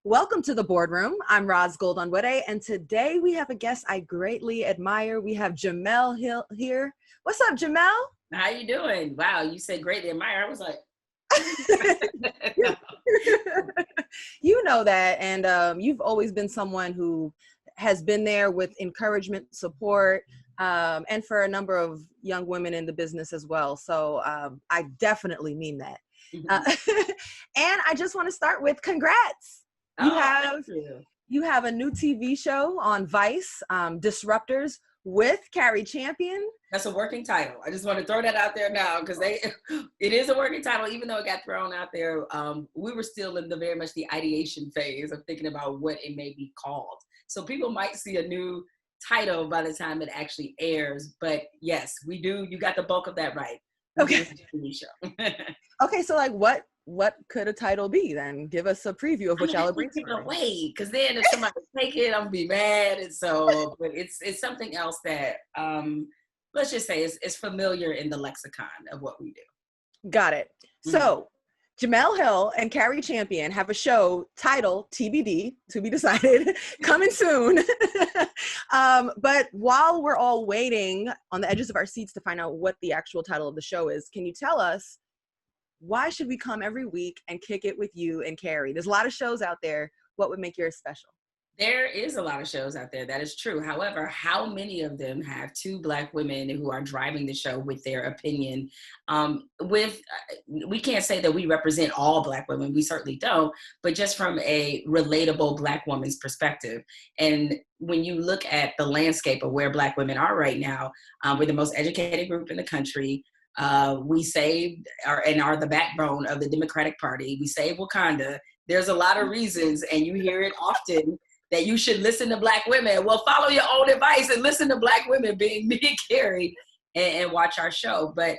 Welcome to the Boardroom. I'm Roz Goldonwede, and today we have a guest I greatly admire. We have Jemele Hill here. What's up, Jemele? How you doing? Wow, you said greatly admire. I was like, You know that, and you've always been someone who has been there with encouragement, support, and for a number of young women in the business as well. So I definitely mean that. Uh, and I just want to start with congrats. thank you. You have a new TV show on Vice, Disruptors with Cari Champion. That's a working title. I just want to throw that out there now because it is a working title, even though it got thrown out there. We were still in the very much the ideation phase of thinking about what it may be called. So people might see a new title by the time it actually airs. But yes, we do. You got the bulk of that right. Okay. TV show. Okay, so like what could a title be then? Give us a preview of what y'all are bringing. Give it away, because then if somebody take it, I'm gonna be mad. And so, but it's something else that let's just say is familiar in the lexicon of what we do. Got it. So Jemele Hill and Cari Champion have a show titled TBD, to be decided, coming soon. But while we're all waiting on the edges of our seats to find out what the actual title of the show is, can you tell us why should we come every week and kick it with you and Cari? There's a lot of shows out there. What would make yours special? There is a lot of shows out there. That is true. However, how many of them have two Black women who are driving the show with their opinion? We can't say that we represent all Black women. We certainly don't. But just from a relatable Black woman's perspective, and when you look at the landscape of where Black women are right now, we're the most educated group in the country. We saved and are the backbone of the Democratic Party. We saved Wakanda. There's a lot of reasons, and you hear it often, that you should listen to Black women. Well, follow your own advice and listen to Black women, being me and Cari, and watch our show. But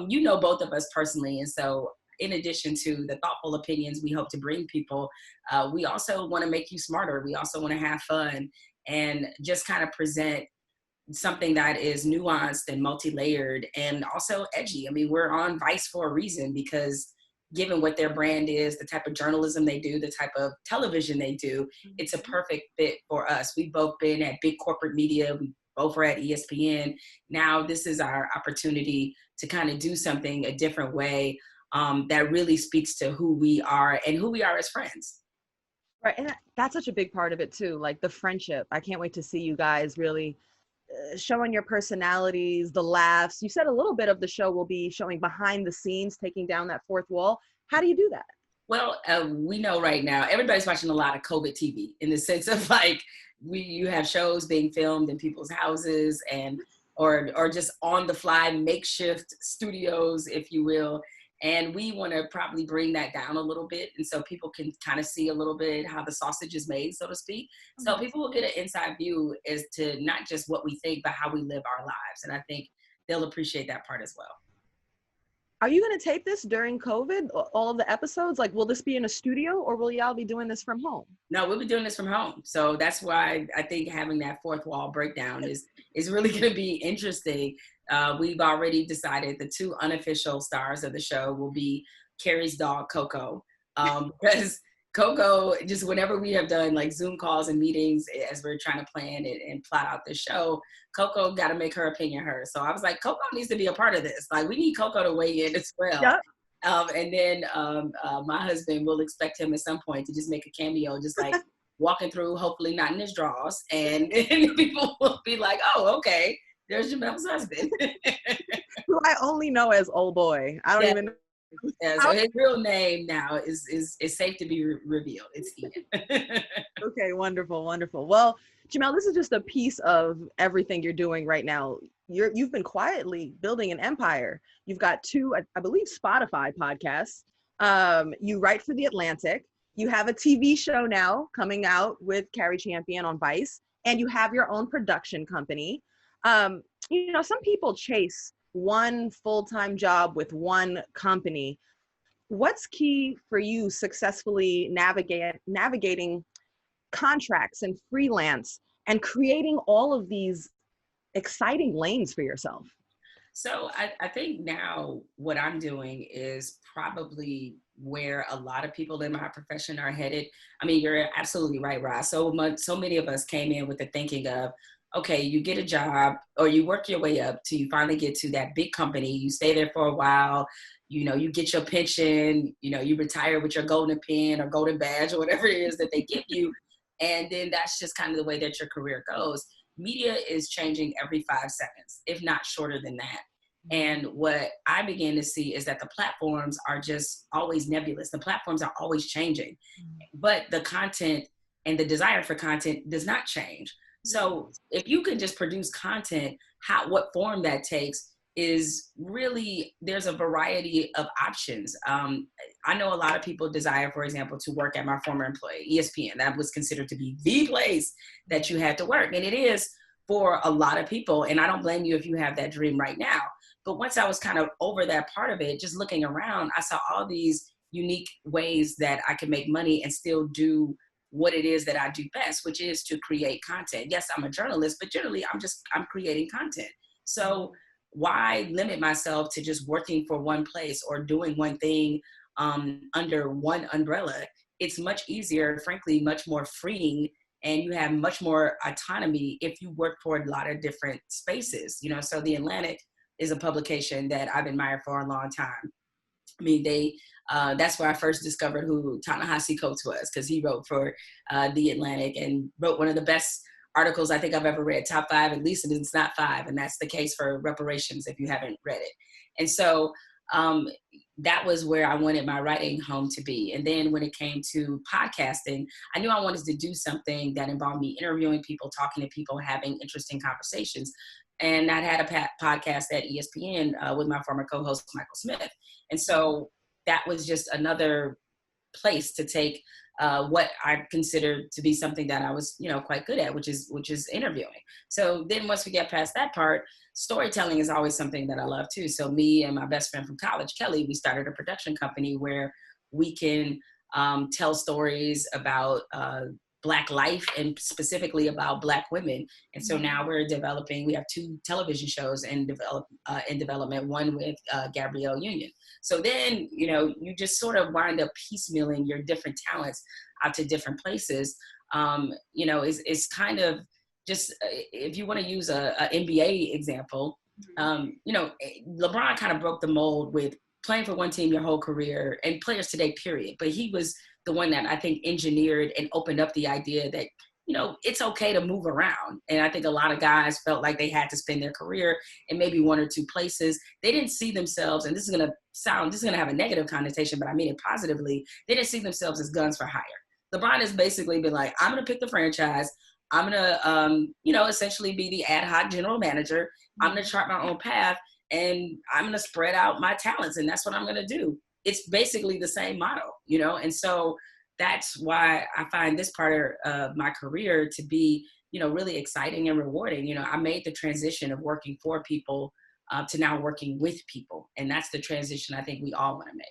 you know both of us personally, and so in addition to the thoughtful opinions we hope to bring people, we also want to make you smarter. We also want to have fun and just kind of present something that is nuanced and multi-layered and also edgy. I mean, we're on Vice for a reason, because given what their brand is, the type of journalism they do, the type of television they do, it's a perfect fit for us. We've both been at big corporate media. We both were at ESPN. Now this is our opportunity to kind of do something a different way that really speaks to who we are and who we are as friends. Right, and that's such a big part of it too, like the friendship. I can't wait to see you guys really showing your personalities, the laughs. You said a little bit of the show will be showing behind the scenes, taking down that fourth wall. How do you do that? Well, we know right now everybody's watching a lot of COVID TV, in the sense of like you have shows being filmed in people's houses and or just on the fly makeshift studios, if you will. And we want to probably bring that down a little bit, and so people can kind of see a little bit how the sausage is made, so to speak. So people will get an inside view as to not just what we think, but how we live our lives. And I think they'll appreciate that part as well. Are you going to tape this during COVID, all of the episodes? Like, will this be in a studio or will y'all be doing this from home? No, we'll be doing this from home. So that's why I think having that fourth wall breakdown is really going to be interesting. We've already decided the two unofficial stars of the show will be Cari's dog, Coco, because Coco, just whenever we have done like Zoom calls and meetings as we're trying to plan it and plot out the show, Coco got to make her opinion heard. So I was like, Coco needs to be a part of this. Like, we need Coco to weigh in as well. Yep. And then my husband will expect him at some point to just make a cameo, just like walking through, hopefully not in his drawers. And people will be like, oh, okay, there's Jemele's husband. Who I only know as Old Boy. I don't even know. Yeah, so his real name now is safe to be revealed. It's Ian. Okay, wonderful, wonderful. Well, Jemele, this is just a piece of everything you're doing right now. You've been quietly building an empire. You've got two, I believe, Spotify podcasts. You write for The Atlantic. You have a TV show now coming out with Cari Champion on Vice, and you have your own production company. You know, some people chase one full-time job with one company. What's key for you successfully navigating contracts and freelance and creating all of these exciting lanes for yourself? So I think now what I'm doing is probably where a lot of people in my profession are headed. I mean, you're absolutely right, Ross. So many of us came in with the thinking of, okay, you get a job or you work your way up till you finally get to that big company. You stay there for a while, you get your pension, you retire with your golden pin or golden badge or whatever it is that they give you. And then that's just kind of the way that your career goes. Media is changing every 5 seconds, if not shorter than that. And what I began to see is that the platforms are just always nebulous. The platforms are always changing, but the content and the desire for content does not change. So if you can just produce content, what form that takes is really, there's a variety of options. I know a lot of people desire, for example, to work at my former employer, ESPN. That was considered to be the place that you had to work. And it is for a lot of people. And I don't blame you if you have that dream right now. But once I was kind of over that part of it, just looking around, I saw all these unique ways that I could make money and still do what it is that I do best, which is to create content. Yes, I'm a journalist, but generally I'm creating content. So why limit myself to just working for one place or doing one thing under one umbrella? It's much easier, frankly, much more freeing, and you have much more autonomy if you work for a lot of different spaces. So The Atlantic is a publication that I've admired for a long time. I mean, that's where I first discovered who Ta-Nehisi Coates was, because he wrote for The Atlantic and wrote one of the best articles I think I've ever read, top 5, at least, and it's not 5. And that's the case for reparations if you haven't read it. And so that was where I wanted my writing home to be. And then when it came to podcasting, I knew I wanted to do something that involved me interviewing people, talking to people, having interesting conversations. And I had a podcast at ESPN with my former co-host, Michael Smith. And so that was just another place to take what I considered to be something that I was, quite good at, which is interviewing. So then once we get past that part, storytelling is always something that I love too. So me and my best friend from college, Kelly, we started a production company where we can tell stories about Black life and specifically about Black women. And so now we have 2 television shows in development, one with Gabrielle Union. So then, you just sort of wind up piecemealing your different talents out to different places. It's kind of just, if you want to use a NBA example, LeBron kind of broke the mold with playing for one team your whole career, and players today, period. But he was the one that I think engineered and opened up the idea that, it's okay to move around. And I think a lot of guys felt like they had to spend their career in maybe 1 or 2 places. They didn't see themselves, and this is going to have a negative connotation, but I mean it positively. They didn't see themselves as guns for hire. LeBron has basically been like, I'm going to pick the franchise. I'm going to, essentially be the ad hoc general manager. I'm going to chart my own path, and I'm going to spread out my talents. And that's what I'm going to do. It's basically the same model, and so that's why I find this part of my career to be, really exciting and rewarding. I made the transition of working for people to now working with people. And that's the transition I think we all want to make.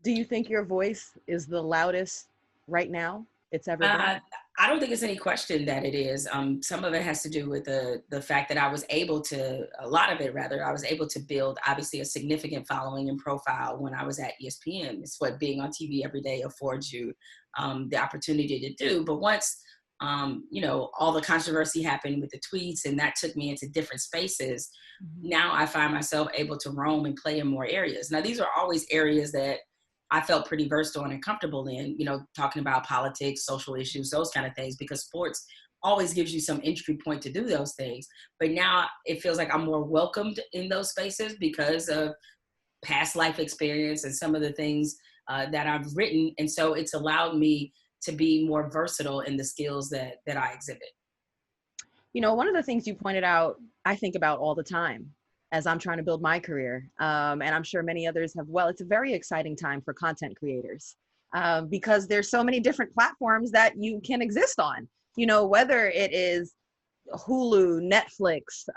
Do you think your voice is the loudest right now it's ever been? I don't think it's any question that it is. Some of it has to do with the fact that I was able to build obviously a significant following and profile when I was at ESPN. It's what being on TV every day affords you the opportunity to do. But once, all the controversy happened with the tweets, and that took me into different spaces. Now I find myself able to roam and play in more areas. Now, these are always areas that I felt pretty versed on and comfortable in, talking about politics, social issues, those kind of things, because sports always gives you some entry point to do those things. But now it feels like I'm more welcomed in those spaces because of past life experience and some of the things that I've written. And so it's allowed me to be more versatile in the skills that I exhibit. One of the things you pointed out, I think about all the time as I'm trying to build my career. And I'm sure many others have. Well, it's a very exciting time for content creators because there's so many different platforms that you can exist on, whether it is Hulu, Netflix,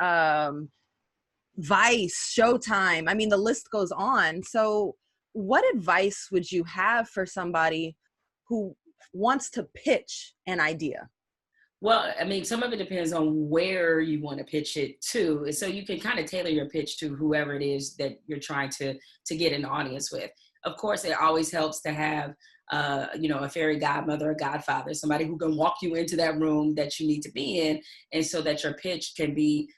Vice, Showtime. I mean, the list goes on. So what advice would you have for somebody who wants to pitch an idea? Well, I mean, some of it depends on where you want to pitch it to. So you can kind of tailor your pitch to whoever it is that you're trying to get an audience with. of course, it always helps to have, a fairy godmother or godfather, somebody who can walk you into that room that you need to be in, and so that your pitch can be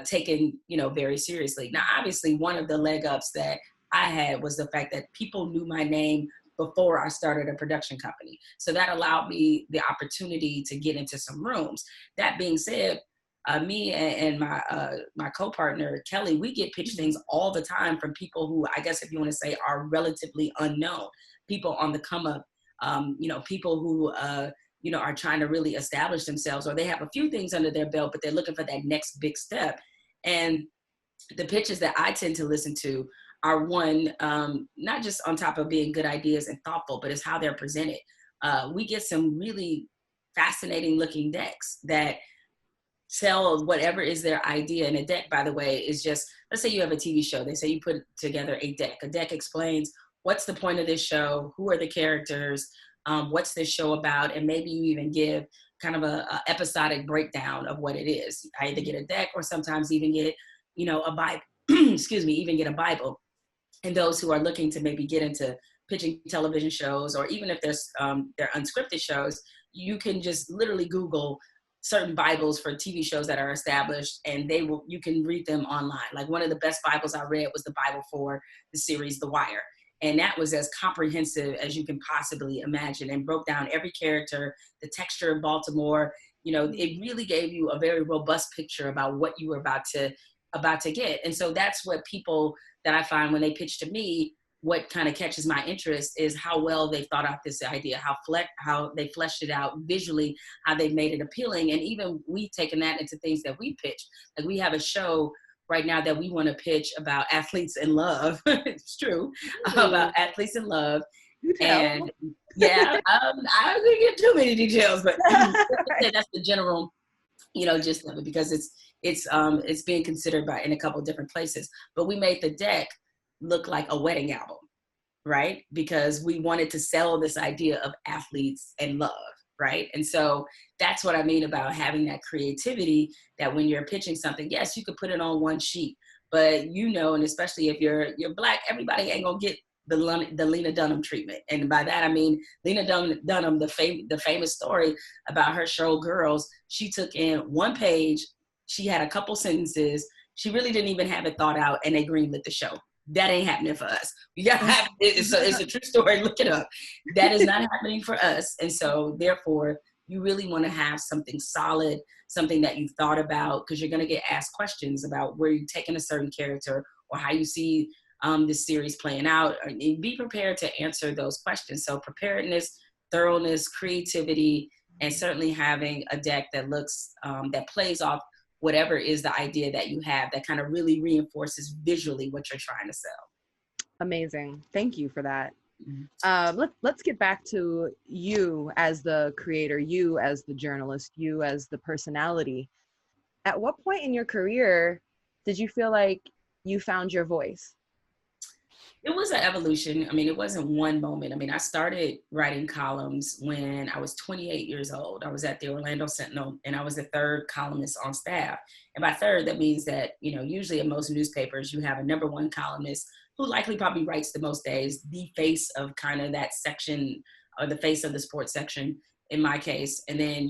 taken, very seriously. Now, obviously, one of the leg ups that I had was the fact that people knew my name before I started a production company. So that allowed me the opportunity to get into some rooms. That being said, me and my co-partner Kelly, we get pitch things all the time from people who, I guess if you want to say, are relatively unknown, people on the come up, people who are trying to really establish themselves, or they have a few things under their belt, but they're looking for that next big step. And the pitches that I tend to listen to are one, not just on top of being good ideas and thoughtful, but it's how they're presented. We get some really fascinating looking decks that tell whatever is their idea. And a deck, by the way, is just, let's say you have a TV show. They say you put together a deck. A deck explains what's the point of this show, who are the characters, what's this show about, and maybe you even give kind of a episodic breakdown of what it is. I either get a deck or sometimes even get, a Bible, even get a Bible. And those who are looking to maybe get into pitching television shows, or even if they're unscripted shows, you can just literally Google certain Bibles for TV shows that are established, and you can read them online. Like one of the best Bibles I read was the Bible for the series The Wire. And that was as comprehensive as you can possibly imagine, and broke down every character, the texture of Baltimore. It really gave you a very robust picture about what you were about to get. And so that's what people that I find when they pitch to me, what kind of catches my interest is how well they've thought out this idea, how they fleshed it out visually, how they've made it appealing. And even we've taken that into things that we pitch. Like we have a show right now that we want to pitch about athletes in love. It's true. About athletes in love. And yeah, I don't gonna get too many details, but that's the general, gist of it, because it's being considered in a couple of different places. But we made the deck look like a wedding album, right? Because we wanted to sell this idea of athletes and love, right? And so that's what I mean about having that creativity, that when you're pitching something, yes, you could put it on one sheet, but and especially if you're Black, everybody ain't gonna get the Lena Dunham treatment. And by that, I mean, Lena Dunham, the famous story about her show Girls, she took in one page, she had a couple sentences, she really didn't even have it thought out, and they greenlit the show. That ain't happening for us. You gotta have it's a true story. Look it up. That is not happening for us. And so therefore, you really want to have something solid, something that you've thought about, because you're going to get asked questions about where you're taking a certain character or how you see this series playing out. And be prepared to answer those questions. So preparedness, thoroughness, creativity, and certainly having a deck that looks, that plays off whatever is the idea that you have, that kind of really reinforces visually what you're trying to sell. Amazing. Thank you for that. Mm-hmm. Let's get back to you as the creator, you as the journalist, you as the personality. At what point in your career did you feel like you found your voice? It was an evolution. I mean, it wasn't one moment. I mean, I started writing columns when I was 28 years old. I was at the Orlando Sentinel, and I was the third columnist on staff. And by third, that means that, usually in most newspapers, you have a number one columnist who likely probably writes the most days, the face of kind of that section, or the face of the sports section in my case. And then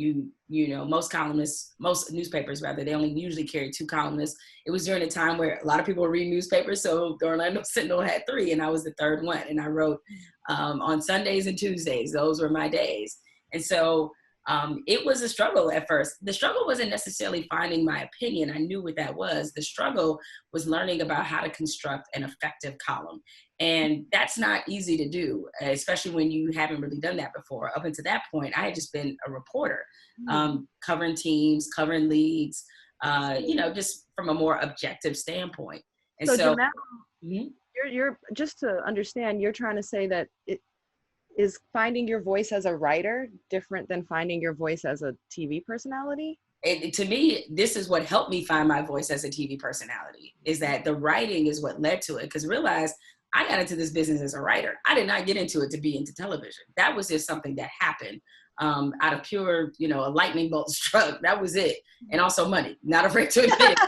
most newspapers rather, they only usually carry two columnists. It was during a time where a lot of people were reading newspapers, so the Orlando Sentinel had three, and I was the third one. And I wrote on Sundays and Tuesdays. Those were my days. And so it was a struggle at first. The struggle wasn't necessarily finding my opinion. I knew what that was. The struggle was learning about how to construct an effective column. And that's not easy to do, especially when you haven't really done that before. Up until that point, I had just been a reporter, covering teams, covering leagues, just from a more objective standpoint. And so Jemele, you're just to understand, you're trying to say that it is finding your voice as a writer different than finding your voice as a TV personality? To me, this is what helped me find my voice as a TV personality, is that the writing is what led to it. Because realize I got into this business as a writer. I did not get into it to be into television. That was just something that happened out of pure, a lightning bolt struck. That was it. And also money. Not afraid to admit it.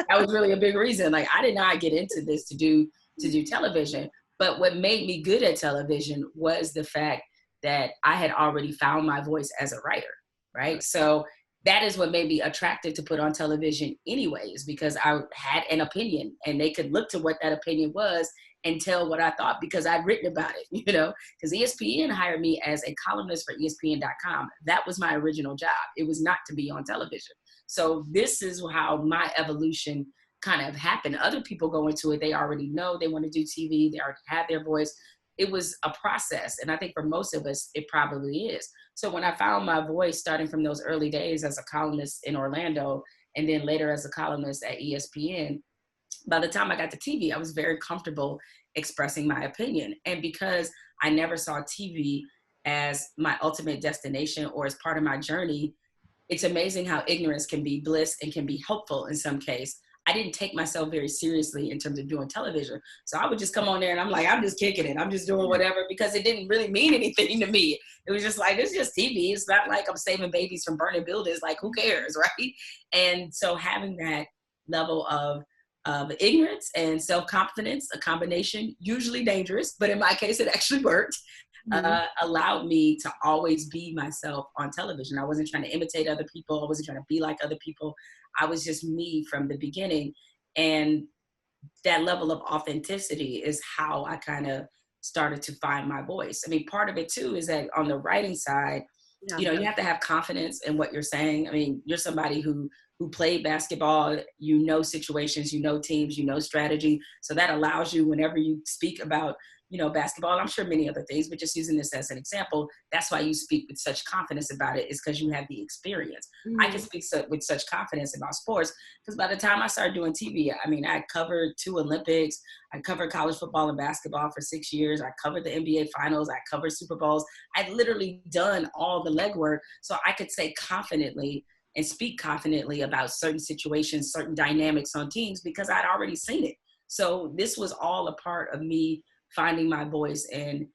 That was really a big reason. Like, I did not get into this to do television. But what made me good at television was the fact that I had already found my voice as a writer, right? So that is what made me attracted to put on television anyways, because I had an opinion and they could look to what that opinion was and tell what I thought because I'd written about it, because ESPN hired me as a columnist for ESPN.com. That was my original job. It was not to be on television. So this is how my evolution kind of happened. Other people go into it, they already know they want to do TV, they already have their voice. It was a process. And I think for most of us, it probably is. So when I found my voice starting from those early days as a columnist in Orlando, and then later as a columnist at ESPN, by the time I got to TV, I was very comfortable expressing my opinion. And because I never saw TV as my ultimate destination or as part of my journey, it's amazing how ignorance can be bliss and can be helpful in some case. I didn't take myself very seriously in terms of doing television. So I would just come on there and I'm like, I'm just kicking it. I'm just doing whatever because it didn't really mean anything to me. It was just like, it's just TV. It's not like I'm saving babies from burning buildings. Like, who cares, right? And so having that level of ignorance and self-confidence, a combination, usually dangerous, but in my case, it actually worked, allowed me to always be myself on television. I wasn't trying to imitate other people. I wasn't trying to be like other people. I was just me from the beginning. And that level of authenticity is how I kind of started to find my voice. I mean, part of it too is that on the writing side, you have to have confidence in what you're saying. I mean, you're somebody who played basketball, situations, teams, strategy. So that allows you, whenever you speak about, basketball, I'm sure many other things, but just using this as an example, that's why you speak with such confidence about it, is because you have the experience. I can speak with such confidence about sports because by the time I started doing TV, I mean, I covered 2 Olympics, I covered college football and basketball for 6 years, I covered the NBA finals, I covered Super Bowls. I'd literally done all the legwork, so I could say confidently and speak confidently about certain situations, certain dynamics on teams because I'd already seen it. So this was all a part of me finding my voice and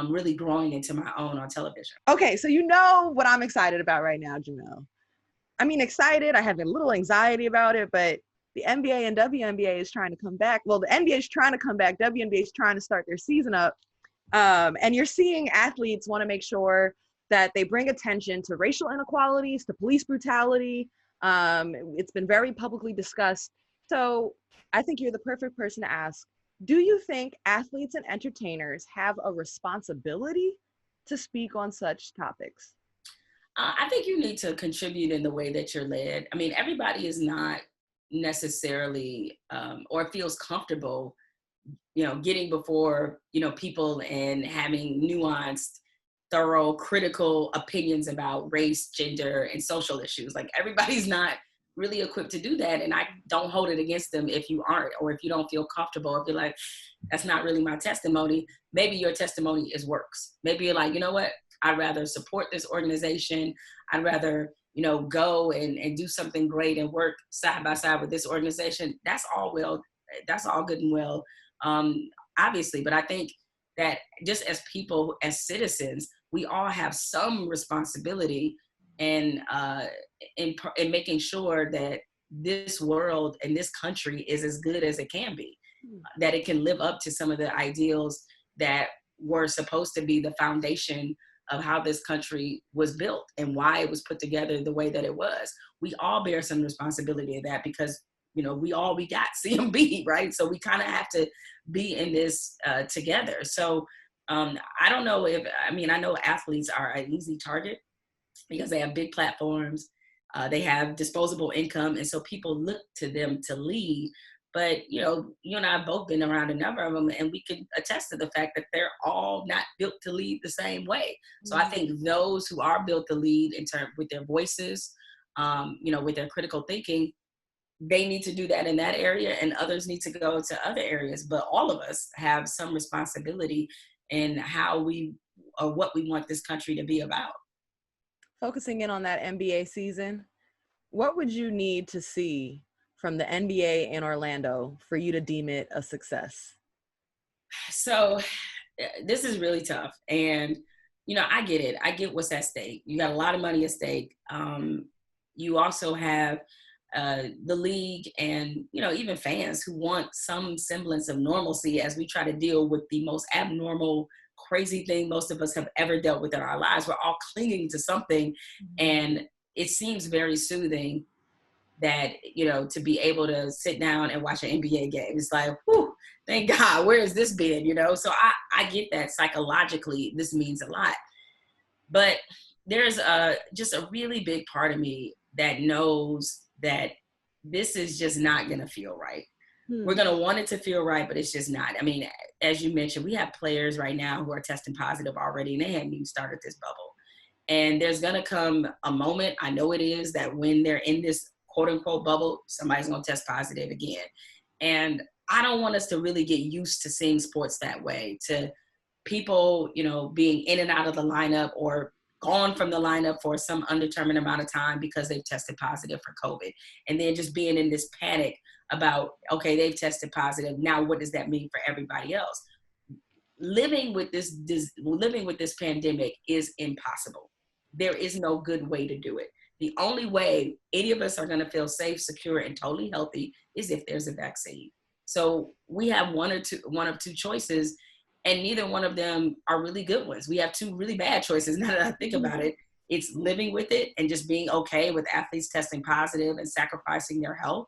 really growing into my own on television. Okay, so you know what I'm excited about right now, Jemele. I mean, excited. I have a little anxiety about it, but the NBA and WNBA is trying to come back. Well, the NBA is trying to come back. WNBA is trying to start their season up. And you're seeing athletes want to make sure that they bring attention to racial inequalities, to police brutality. It's been very publicly discussed. So I think you're the perfect person to ask, do you think athletes and entertainers have a responsibility to speak on such topics? I think you need to contribute in the way that you're led. I mean, everybody is not necessarily or feels comfortable, getting before, people and having nuanced, thorough, critical opinions about race, gender, and social issues. Like, everybody's not really equipped to do that. And I don't hold it against them if you aren't, or if you don't feel comfortable, if you're like, that's not really my testimony. Maybe your testimony is works. Maybe you're like, you know what? I'd rather support this organization. I'd rather, go and do something great and work side by side with this organization. That's all good and well, obviously. But I think that just as people, as citizens, we all have some responsibility in making sure that this world and this country is as good as it can be, that it can live up to some of the ideals that were supposed to be the foundation of how this country was built and why it was put together the way that it was. We all bear some responsibility of that because, we got CMB, right? So we kind of have to be in this together. So I don't know I know athletes are an easy target because they have big platforms, they have disposable income, and so people look to them to lead. But, you and I have both been around a number of them, and we can attest to the fact that they're all not built to lead the same way. So I think those who are built to lead with their voices, with their critical thinking, they need to do that in that area, and others need to go to other areas. But all of us have some responsibility in how what we want this country to be about. Focusing in on that NBA season, what would you need to see from the NBA in Orlando for you to deem it a success? So this is really tough. And, I get it. I get what's at stake. You got a lot of money at stake. You also have the league and, even fans who want some semblance of normalcy as we try to deal with the most abnormal, crazy thing most of us have ever dealt with in our lives. We're all clinging to something. And it seems very soothing that, to be able to sit down and watch an NBA game. It's like, whew, thank God, where has this been? So I get that psychologically, this means a lot. But there's just a really big part of me that knows that this is just not going to feel right. We're going to want it to feel right, but it's just not. I mean, as you mentioned, we have players right now who are testing positive already, and they haven't even started this bubble. And there's going to come a moment, I know it is, that when they're in this quote unquote bubble, somebody's going to test positive again. And I don't want us to really get used to seeing sports that way, to people, being in and out of the lineup or gone from the lineup for some undetermined amount of time because they've tested positive for COVID. And then just being in this panic about, okay, they've tested positive. Now, what does that mean for everybody else? Living with this pandemic is impossible. There is no good way to do it. The only way any of us are going to feel safe, secure, and totally healthy is if there's a vaccine. So we have one of two choices, and neither one of them are really good ones. We have two really bad choices. Now that I think about it, it's living with it and just being okay with athletes testing positive and sacrificing their health.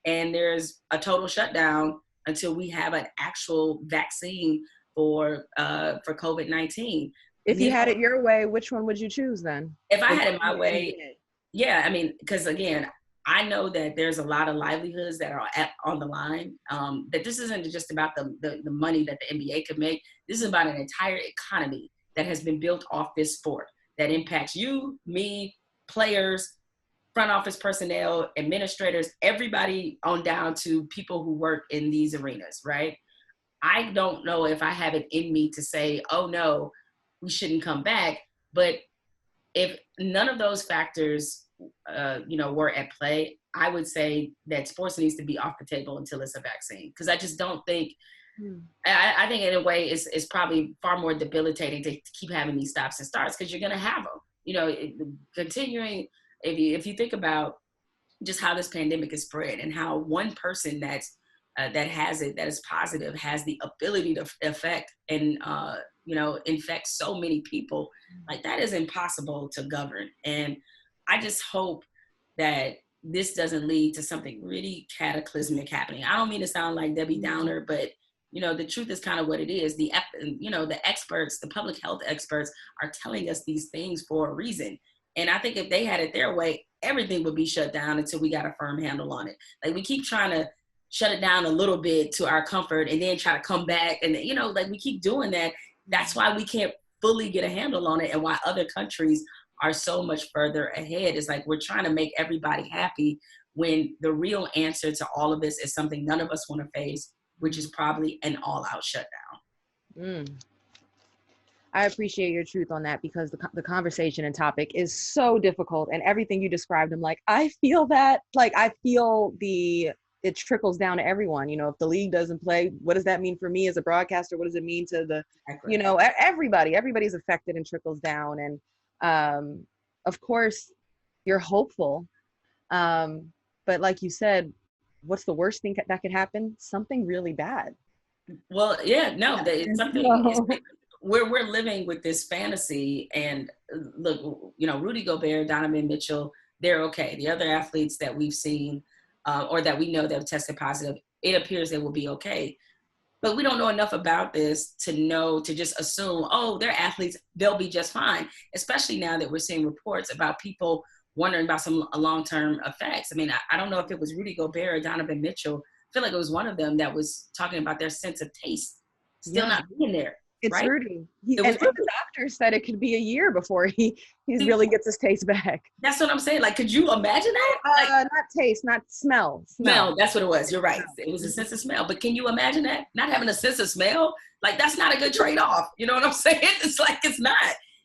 And there's a total shutdown until we have an actual vaccine for COVID-19. If you had it your way, which one would you choose then? If I had it my way, yeah, I mean, because again, I know that there's a lot of livelihoods that are on the line, that this isn't just about the money that the NBA could make. This is about an entire economy that has been built off this sport that impacts you, me, players, front office personnel, administrators, everybody on down to people who work in these arenas, right? I don't know if I have it in me to say, oh no, we shouldn't come back. But if none of those factors, were at play, I would say that sports needs to be off the table until it's a vaccine. Because I just don't think, I think in a way it's probably far more debilitating to keep having these stops and starts, because you're going to have them. Continuing, if you think about just how this pandemic is spread and how one person that has it, that is positive, has the ability to affect and infect so many people, like that is impossible to govern. And I just hope that this doesn't lead to something really cataclysmic happening. I don't mean to sound like Debbie Downer, but the truth is kind of what it is. The experts, the public health experts are telling us these things for a reason. And I think if they had it their way, everything would be shut down until we got a firm handle on it. Like we keep trying to shut it down a little bit to our comfort and then try to come back. And, we keep doing that. That's why we can't fully get a handle on it, and why other countries are so much further ahead. It's like we're trying to make everybody happy when the real answer to all of this is something none of us want to face, which is probably an all-out shutdown. I appreciate your truth on that, because the conversation and topic is so difficult, and everything you described, I'm like, I feel that. Like, I feel it trickles down to everyone. If the league doesn't play, what does that mean for me as a broadcaster? What does it mean to the, everybody's affected and trickles down. And of course you're hopeful. But like you said, what's the worst thing that could happen? Something really bad. Well, yeah, no, it's something. We're living with this fantasy, and look, Rudy Gobert, Donovan Mitchell, they're okay. The other athletes that we've seen, or that we know that have tested positive, it appears they will be okay. But we don't know enough about this to just assume, oh, they're athletes, they'll be just fine, especially now that we're seeing reports about people wondering about some long-term effects. I mean, I don't know if it was Rudy Gobert or Donovan Mitchell. I feel like it was one of them that was talking about their sense of taste still not being there. It's right? Rudy. And the doctor said it could be a year before he really gets his taste back. That's what I'm saying. Like, could you imagine that? Not taste, not smell. Smell. That's what it was. You're right. It was a sense of smell. But can you imagine that? Not having a sense of smell? Like, that's not a good trade-off. You know what I'm saying? It's like, it's not.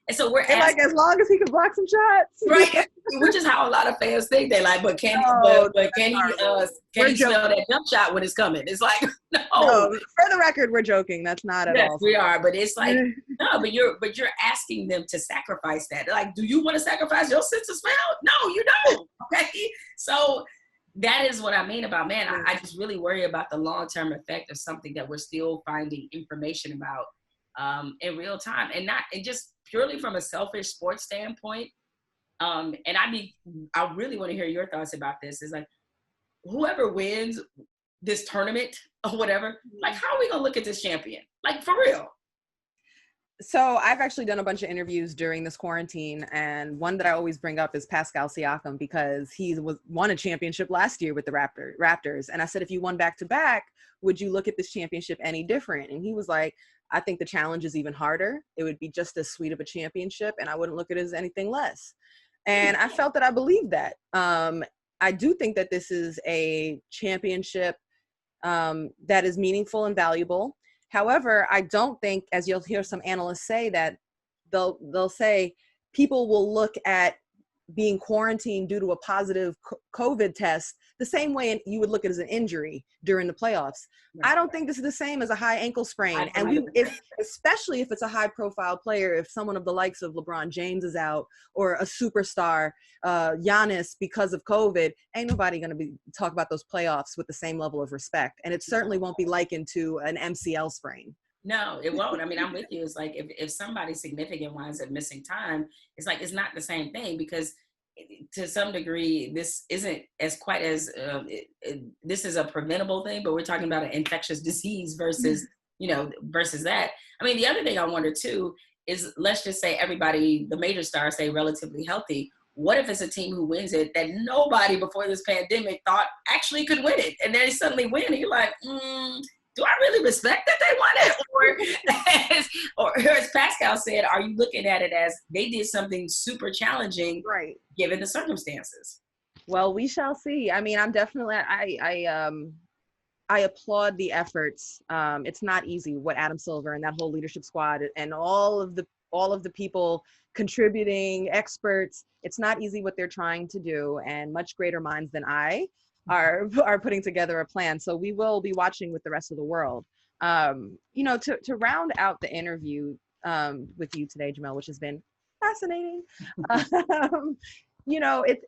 And so we're asking, like, as long as he can block some shots. Right. Which is how a lot of fans think. They're like, but can he smell that jump shot when it's coming? It's like, no. For the record, we're joking. That's not at all. Yes, we are. But it's like, no, but you're asking them to sacrifice that. Like, do you want to sacrifice your sense of smell? No, you don't. Okay. So that is what I mean about, man, I just really worry about the long-term effect of something that we're still finding information about in real time, and just purely from a selfish sports standpoint. And I really want to hear your thoughts about this. Is like, whoever wins this tournament or whatever, like, how are we gonna look at this champion? Like, for real. So I've actually done a bunch of interviews during this quarantine, and one that I always bring up is Pascal Siakam, because he won a championship last year with the Raptors. And I said, if you won back-to-back, would you look at this championship any different? And he was like, I think the challenge is even harder. It would be just as sweet of a championship, and I wouldn't look at it as anything less. And I felt that I believed that. I do think that this is a championship that is meaningful and valuable. However, I don't think, as you'll hear some analysts say, that they'll say people will look at being quarantined due to a positive COVID test the same way you would look at it as an injury during the playoffs. Right. I don't think this is the same as a high ankle sprain. And especially if it's a high profile player, if someone of the likes of LeBron James is out, or a superstar, Giannis, because of COVID, ain't nobody going to talk about those playoffs with the same level of respect. And it certainly won't be likened to an MCL sprain. No, it won't. I mean, I'm with you. It's like if somebody significant winds up missing time, it's like it's not the same thing, because to some degree, this isn't as quite as this is a preventable thing, but we're talking about an infectious disease versus versus that. I mean, the other thing I wonder too is, let's just say everybody, the major stars, stay relatively healthy. What if it's a team who wins it that nobody before this pandemic thought actually could win it, and they suddenly win, and you're like, do I really respect that they won it? Or as Pascal said, are you looking at it as they did something super challenging, right, given the circumstances? Well, we shall see. I mean, I'm definitely, I applaud the efforts. It's not easy what Adam Silver and that whole leadership squad and all of the people contributing, experts. It's not easy what they're trying to do, and much greater minds than I are putting together a plan. So we will be watching with the rest of the world. To round out the interview with you today, Jemele, which has been fascinating.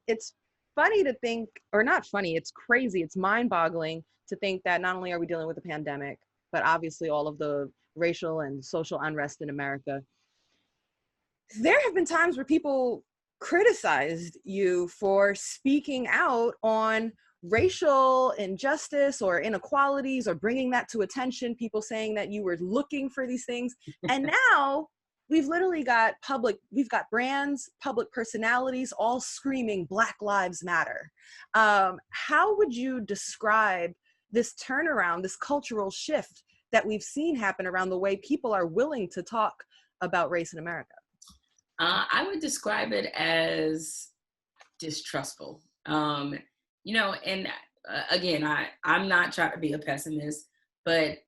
It's funny to think, or not funny, it's crazy, it's mind-boggling to think that not only are we dealing with a pandemic, but obviously all of the racial and social unrest in America. There have been times where people criticized you for speaking out on racial injustice or inequalities, or bringing that to attention, people saying that you were looking for these things. And now we've literally got brands, public personalities, all screaming Black Lives Matter. How would you describe this turnaround, this cultural shift that we've seen happen around the way people are willing to talk about race in America? I would describe it as distrustful. And again, I'm not trying to be a pessimist, and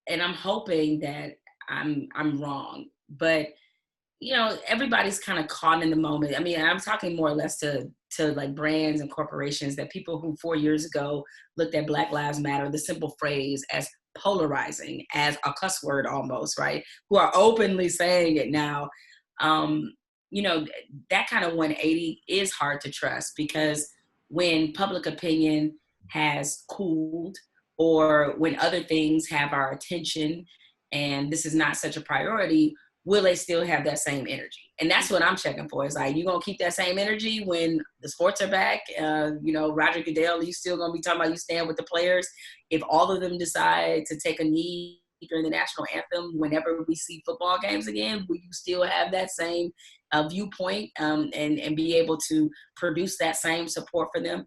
I'm hoping that I'm wrong. But everybody's kind of caught in the moment. I mean, I'm talking more or less to like brands and corporations, that people who 4 years ago looked at Black Lives Matter, the simple phrase, as polarizing, as a cuss word almost, right? Who are openly saying it now. That kind of 180 is hard to trust, because when public opinion has cooled, or when other things have our attention and this is not such a priority, will they still have that same energy? And that's what I'm checking for. Is like, you gonna keep that same energy when the sports are back? Roger Goodell, you still gonna be talking about you stand with the players? If all of them decide to take a knee during the national anthem whenever we see football games again, will you still have that same viewpoint and be able to produce that same support for them?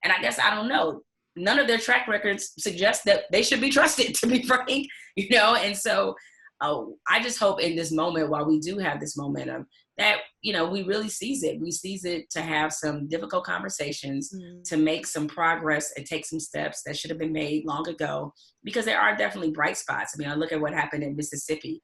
And I guess, I don't know, none of their track records suggest that they should be trusted, to be frank, and so I just hope in this moment, while we do have this momentum, that we really seize it. We seize it to have some difficult conversations, to make some progress and take some steps that should have been made long ago, because there are definitely bright spots. I mean, I look at what happened in Mississippi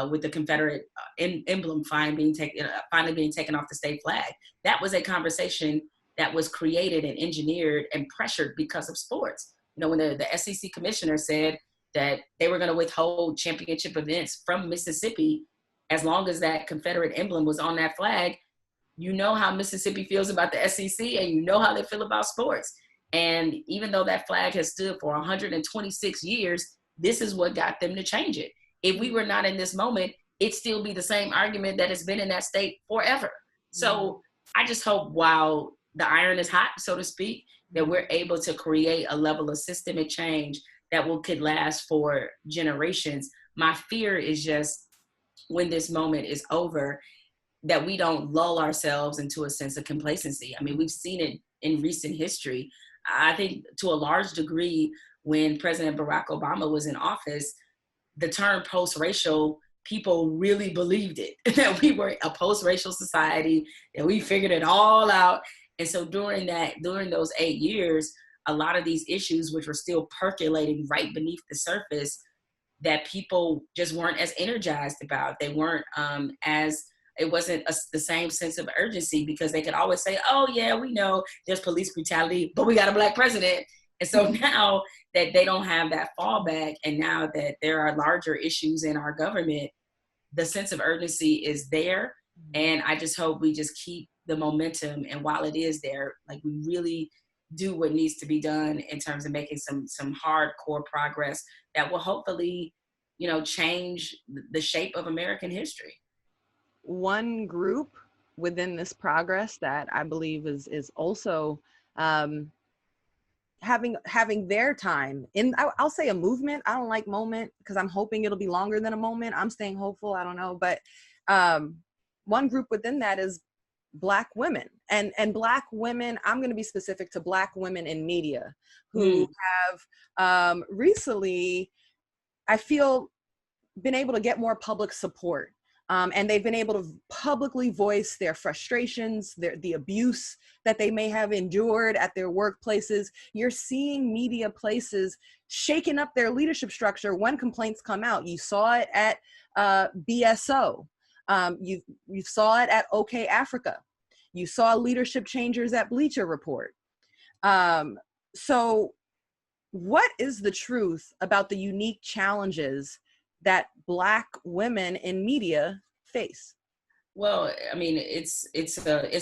with the Confederate emblem finally being taken off the state flag. That was a conversation that was created and engineered and pressured because of sports. When the SEC commissioner said that they were going to withhold championship events from Mississippi as long as that Confederate emblem was on that flag, how Mississippi feels about the SEC, and how they feel about sports. And even though that flag has stood for 126 years, this is what got them to change it. If we were not in this moment, it'd still be the same argument that has been in that state forever. So I just hope while the iron is hot, so to speak, that we're able to create a level of systemic change that could last for generations. My fear is just when this moment is over, that we don't lull ourselves into a sense of complacency. I mean, we've seen it in recent history. I think to a large degree, when President Barack Obama was in office, the term post-racial, people really believed it, that we were a post-racial society, that we figured it all out. And so during those 8 years, a lot of these issues, which were still percolating right beneath the surface, that people just weren't as energized about. They weren't it wasn't the same sense of urgency, because they could always say, oh yeah, we know there's police brutality, but we got a Black president. And so now that they don't have that fallback, and now that there are larger issues in our government, the sense of urgency is there. And I just hope we just keep the momentum. And while it is there, like, we really do what needs to be done in terms of making some hardcore progress that will hopefully, change the shape of American history. One group within this progress that I believe is also having their time in, I'll say a movement. I don't like moment, because I'm hoping it'll be longer than a moment. I'm staying hopeful. I don't know. But one group within that is Black women, and Black women, I'm going to be specific to Black women in media who have recently, I feel, been able to get more public support. And they've been able to publicly voice their frustrations, the abuse that they may have endured at their workplaces. You're seeing media places shaking up their leadership structure when complaints come out. You saw it at BSO. You saw it at OK Africa. You saw leadership changers at Bleacher Report. So what is the truth about the unique challenges that Black women in media face? Well, I mean, it's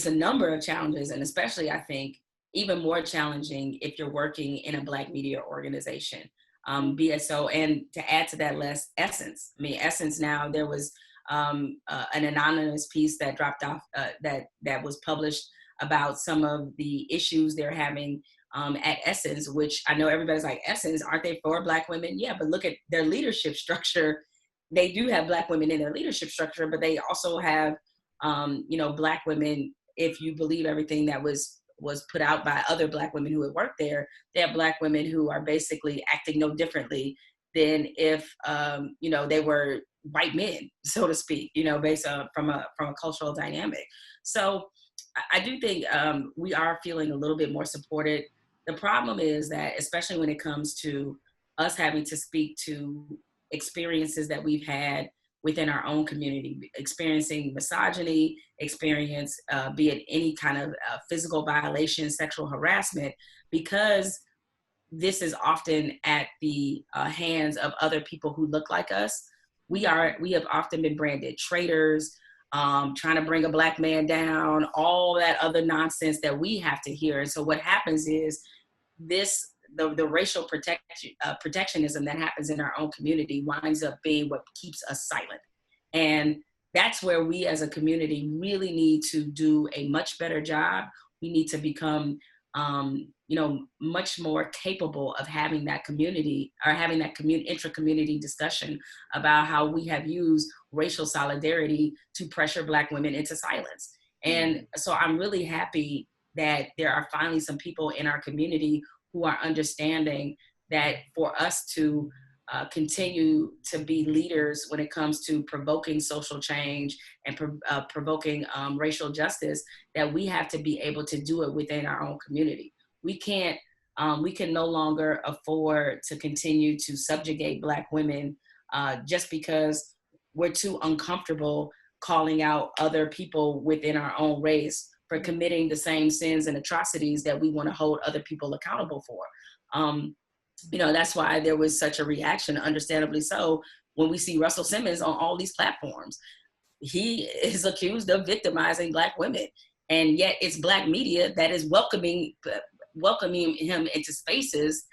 a number of challenges, and especially, I think, even more challenging if you're working in a Black media organization, BSO, and to add to that list, Essence. I mean, Essence, now there was an anonymous piece that dropped off that was published about some of the issues they're having at Essence, which I know everybody's like, Essence, aren't they for Black women? Yeah, but look at their leadership structure. They do have Black women in their leadership structure, but they also have, Black women, if you believe everything that was put out by other Black women who had worked there, they have Black women who are basically acting no differently than if, they were white men, so to speak, based on from a cultural dynamic. So I do think we are feeling a little bit more supported. The problem is that, especially when it comes to us having to speak to experiences that we've had within our own community, experiencing misogyny, be it any kind of physical violation, sexual harassment, because this is often at the hands of other people who look like us. We have often been branded traitors, trying to bring a Black man down, all that other nonsense that we have to hear. And so what happens is the racial protectionism that happens in our own community winds up being what keeps us silent. And that's where we as a community really need to do a much better job. We need to become, much more capable of having that community, or having that intra-community discussion about how we have used racial solidarity to pressure Black women into silence. And so I'm really happy that there are finally some people in our community who are understanding that for us to continue to be leaders when it comes to provoking social change and provoking racial justice, that we have to be able to do it within our own community. We can no longer afford to continue to subjugate Black women just because we're too uncomfortable calling out other people within our own race for committing the same sins and atrocities that we want to hold other people accountable for. That's why there was such a reaction, understandably so, when we see Russell Simmons on all these platforms. He is accused of victimizing Black women, and yet it's Black media that is welcoming welcoming him into spaces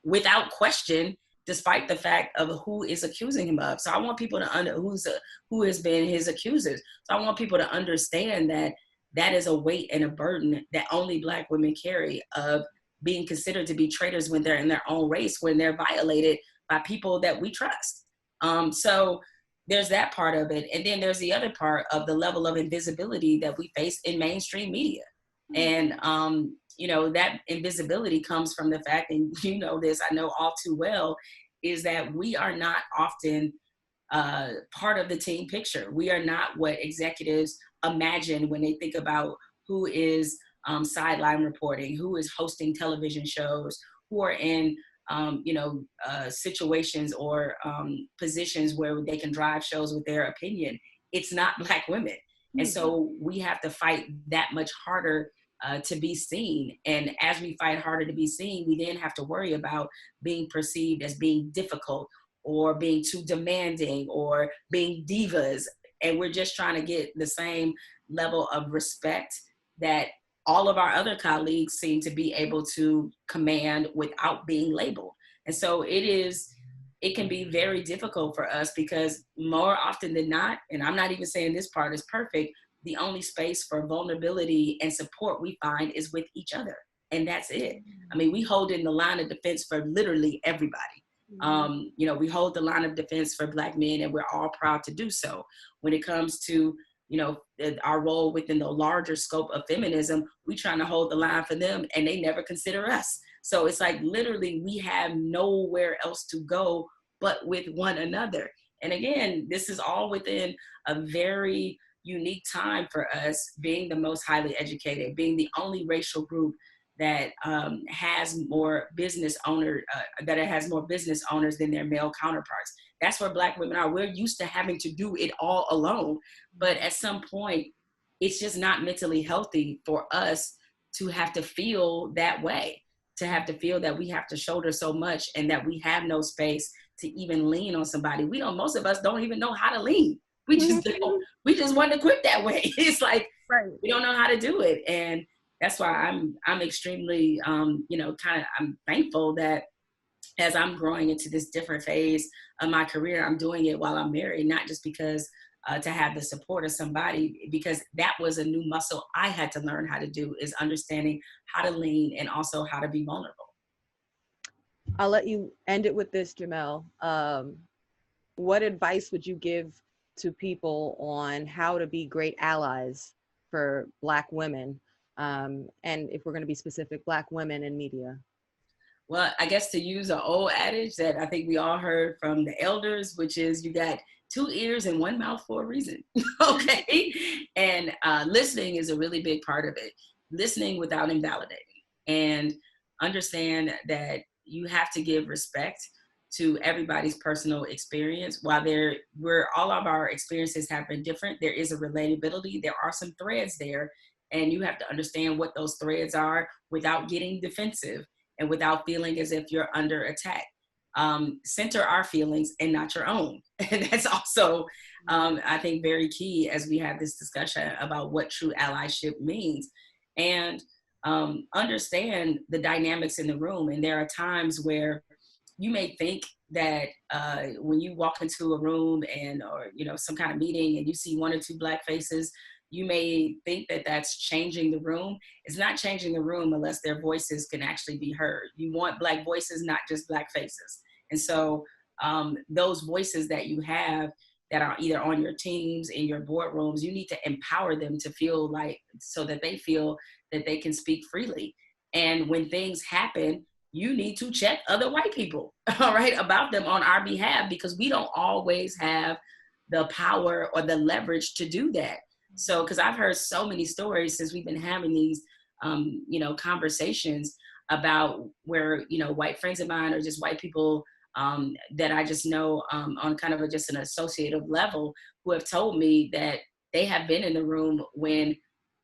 without question, despite the fact of who is accusing him of. So I want people to who has been his accusers. So I want people to understand that that is a weight and a burden that only Black women carry, of being considered to be traitors when they're in their own race, when they're violated by people that we trust. So there's that part of it. And then there's the other part of the level of invisibility that we face in mainstream media. And, you know, that invisibility comes from the fact, and you know this, I know all too well, is that we are not often part of the team picture. We are not what executives imagine when they think about who is sideline reporting, who is hosting television shows, who are in situations or positions where they can drive shows with their opinion. It's not Black women. And so we have to fight that much harder to be seen. And as we fight harder to be seen, we then have to worry about being perceived as being difficult or being too demanding or being divas. And we're just trying to get the same level of respect that all of our other colleagues seem to be able to command without being labeled. And so it can be very difficult for us, because more often than not, and I'm not even saying this part is perfect, the only space for vulnerability and support we find is with each other. And that's it. I mean, we hold in the line of defense for literally everybody. We hold the line of defense for Black men, and we're all proud to do so. When it comes to, our role within the larger scope of feminism, we trying to hold the line for them, and they never consider us. So it's like literally we have nowhere else to go but with one another. And again, this is all within a very unique time for us, being the most highly educated, being the only racial group that has more business owners than their male counterparts. That's where Black women are. We're used to having to do it all alone, but at some point, it's just not mentally healthy for us to have to feel that way, to have to feel that we have to shoulder so much and that we have no space to even lean on somebody. Most of us don't even know how to lean. We just don't. We just want to quit that way. It's like, right. We don't know how to do it. And that's why I'm extremely, I'm thankful that as I'm growing into this different phase of my career, I'm doing it while I'm married, not just because to have the support of somebody, because that was a new muscle I had to learn how to do, is understanding how to lean and also how to be vulnerable. I'll let you end it with this, Jemele. What advice would you give to people on how to be great allies for Black women? And if we're going to be specific, Black women in media? Well, I guess to use an old adage that I think we all heard from the elders, which is you got 2 ears and 1 mouth for a reason. Okay. And listening is a really big part of it. Listening without invalidating, and understand that you have to give respect to everybody's personal experience. While all of our experiences have been different, there is a relatability. There are some threads there, and you have to understand what those threads are without getting defensive and without feeling as if you're under attack. Center our feelings and not your own. And that's also, I think, very key as we have this discussion about what true allyship means. And understand the dynamics in the room. And there are times where you may think that when you walk into a room or some kind of meeting and you see 1 or 2 Black faces, you may think that that's changing the room. It's not changing the room unless their voices can actually be heard. You want Black voices, not just Black faces. And so those voices that you have that are either on your teams, in your boardrooms, you need to empower them to feel like, so that they feel that they can speak freely. And when things happen, you need to check other white people, all right, about them on our behalf, because we don't always have the power or the leverage to do that. So, because I've heard so many stories since we've been having these, conversations about where, white friends of mine or just white people that I just know on kind of just an associative level, who have told me that they have been in the room when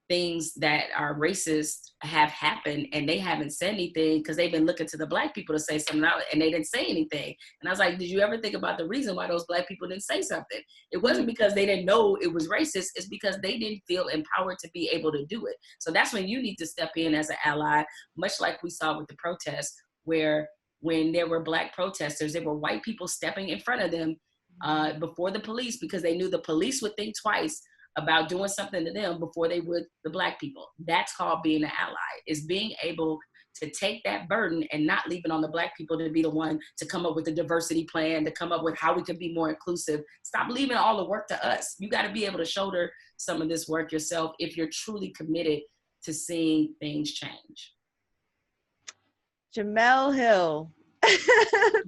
things that are racist have happened and they haven't said anything because they've been looking to the Black people to say something out and they didn't say anything. And I was like, did you ever think about the reason why those Black people didn't say something? It wasn't because they didn't know it was racist. It's because they didn't feel empowered to be able to do it. So that's when you need to step in as an ally, much like we saw with the protests, where when there were Black protesters, there were white people stepping in front of them before the police because they knew the police would think twice about doing something to them before they would the Black people. That's called being an ally, is being able to take that burden and not leave it on the Black people to be the one to come up with a diversity plan, to come up with how we can be more inclusive. Stop leaving all the work to us. You got to be able to shoulder some of this work yourself if you're truly committed to seeing things change. Jemele Hill,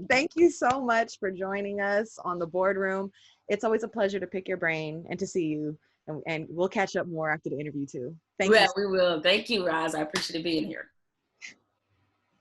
thank you so much for joining us on the Boardroom. It's always a pleasure to pick your brain and to see you. And we'll catch up more after the interview too. Thank you. Yeah, we will. Thank you, Roz. I appreciate being here.